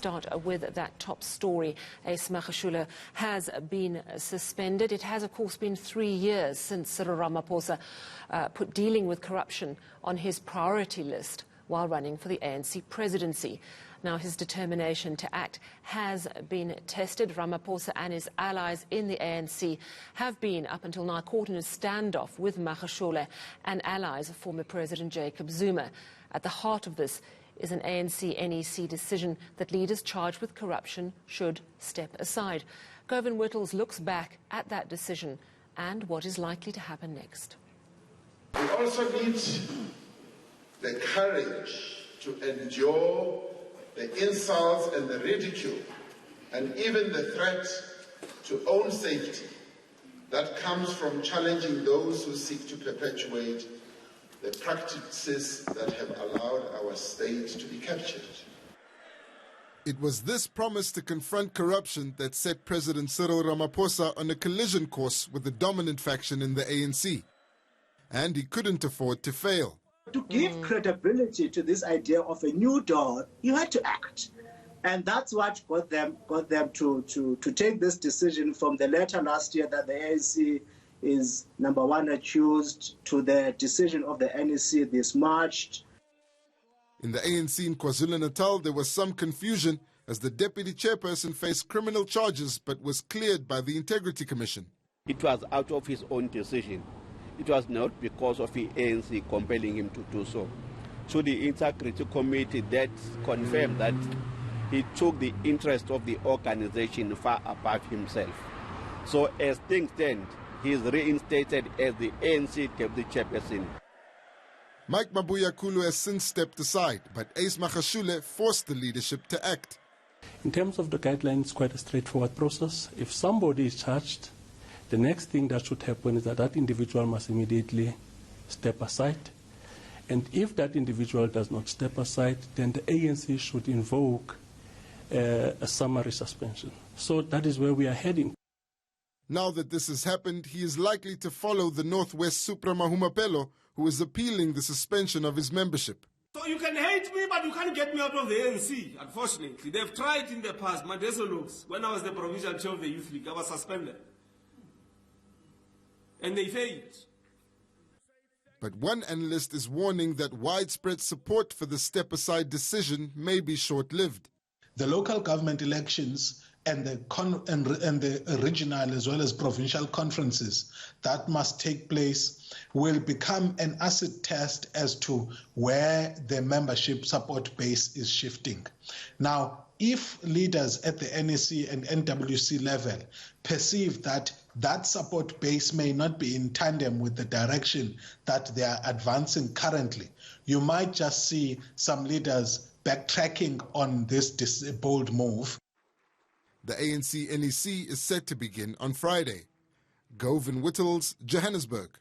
start with that top story. Ace Magashule has been suspended. It has, of course, been 3 years since Cyril Ramaphosa put dealing with corruption on his priority list while running for the ANC presidency. Now, his determination to act has been tested. Ramaphosa and his allies in the ANC have been, up until now, caught in a standoff with Magashule and allies of former President Jacob Zuma. At the heart of this is an ANC-NEC decision that leaders charged with corruption should step aside. Govan Whittles looks back at that decision and what is likely to happen next. We also need the courage to endure the insults and the ridicule and even the threat to own safety that comes from challenging those who seek to perpetuate the practices that have allowed our state to be captured. It was this promise to confront corruption that set President Cyril Ramaphosa on a collision course with the dominant faction in the ANC. And he couldn't afford to fail. To give credibility to this idea of a new dawn, you had to act. And that's what got them to take this decision from the letter last year that the ANC is #1 accused to the decision of the NEC this March. In the ANC in KwaZulu-Natal, there was some confusion as the deputy chairperson faced criminal charges but was cleared by the Integrity Commission. It was out of his own decision. It was not because of the ANC compelling him to do so. So the Integrity Committee that confirmed that he took the interest of the organization far above himself. So as things stand, he is reinstated as the ANC deputy chairperson. Mike Mabuya Kulu has since stepped aside, but Ace Magashule forced the leadership to act. In terms of the guidelines, it's quite a straightforward process. If somebody is charged, the next thing that should happen is that that individual must immediately step aside. And if that individual does not step aside, then the ANC should invoke a summary suspension. So that is where we are heading. Now that this has happened, he is likely to follow the Northwest Supra Mahumapelo, who is appealing the suspension of his membership. So you can hate me, but you can't get me out of the ANC, unfortunately. They've tried in the past. Madeso looks, when I was the provincial chair of the Youth League, I was suspended. And they failed. But one analyst is warning that widespread support for the step-aside decision may be short-lived. The local government elections and the regional as well as provincial conferences that must take place will become an acid test as to where the membership support base is shifting. Now, if leaders at the NEC and NWC level perceive that that support base may not be in tandem with the direction that they are advancing currently, you might just see some leaders backtracking on this bold move. The ANC-NEC is set to begin on Friday. Govan Whittles, Johannesburg.